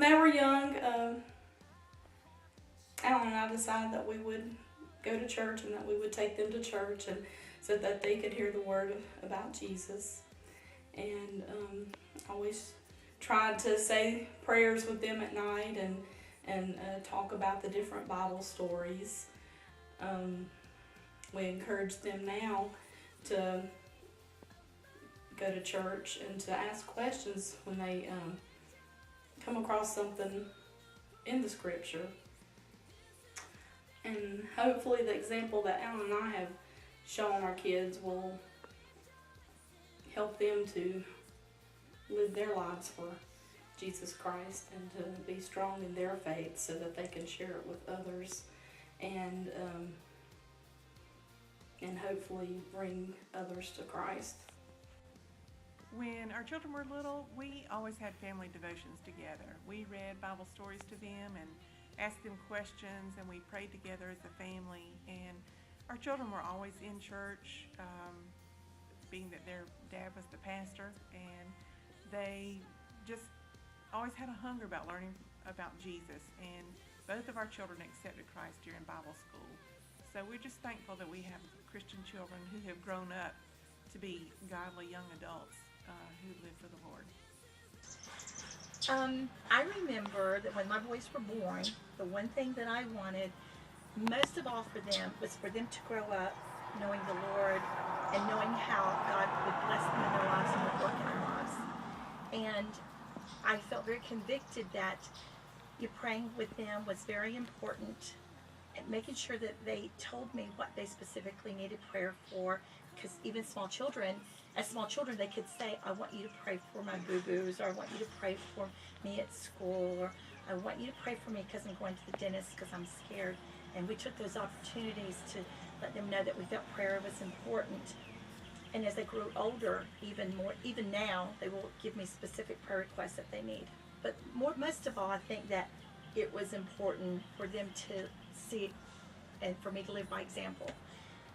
they were young, Alan and I decided that we would go to church and that we would take them to church, and so that they could hear the word about Jesus. And always tried to say prayers with them at night and talk about the different Bible stories. We encourage them now to go to church and to ask questions when they come across something in the scripture. And hopefully the example that Alan and I have shown our kids will help them to live their lives for Jesus Christ and to be strong in their faith so that they can share it with others and hopefully bring others to Christ. When our children were little, we always had family devotions together. We read Bible stories to them and asked them questions, and we prayed together as a family. And our children were always in church, being that their dad was the pastor, and they just always had a hunger about learning about Jesus. And both of our children accepted Christ during Bible school. So we're just thankful that we have Christian children who have grown up to be godly young adults who live for the Lord. I remember that when my boys were born, the one thing that I wanted most of all for them was for them to grow up knowing the Lord and knowing how God would bless them in their lives and would work in their lives. And I felt very convicted that you praying with them was very important, and making sure that they told me what they specifically needed prayer for, because even as small children, they could say, I want you to pray for my boo-boos, or I want you to pray for me at school, or I want you to pray for me because I'm going to the dentist because I'm scared. And we took those opportunities to let them know that we felt prayer was important. And as they grew older, even now, they will give me specific prayer requests that they need. But most of all, I think that it was important for them to see and for me to live by example.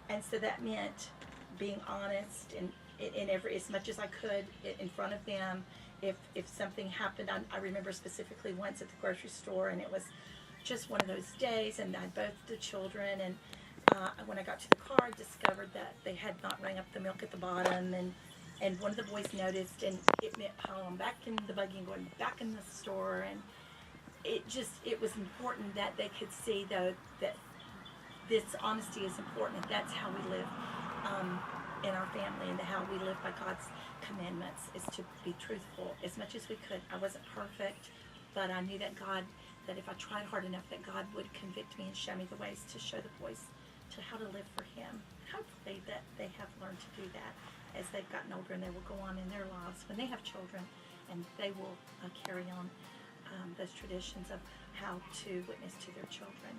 And so that meant being honest and in every, as much as I could in front of them. If something happened, I remember specifically once at the grocery store, and it was just one of those days, and I had both the children, and when I got to the car, I discovered that they had not rang up the milk at the bottom, and one of the boys noticed, and it meant piling back in the buggy and going back in the store, and it was important that they could see, though, that this honesty is important, and that's how we live in our family, and how we live by God's commandments is to be truthful as much as we could. I wasn't perfect, but I knew that if I tried hard enough, that God would convict me and show me the ways to show the boys to how to live for Him. Hopefully that they have learned to do that as they've gotten older, and they will go on in their lives when they have children, and they will carry on those traditions of how to witness to their children.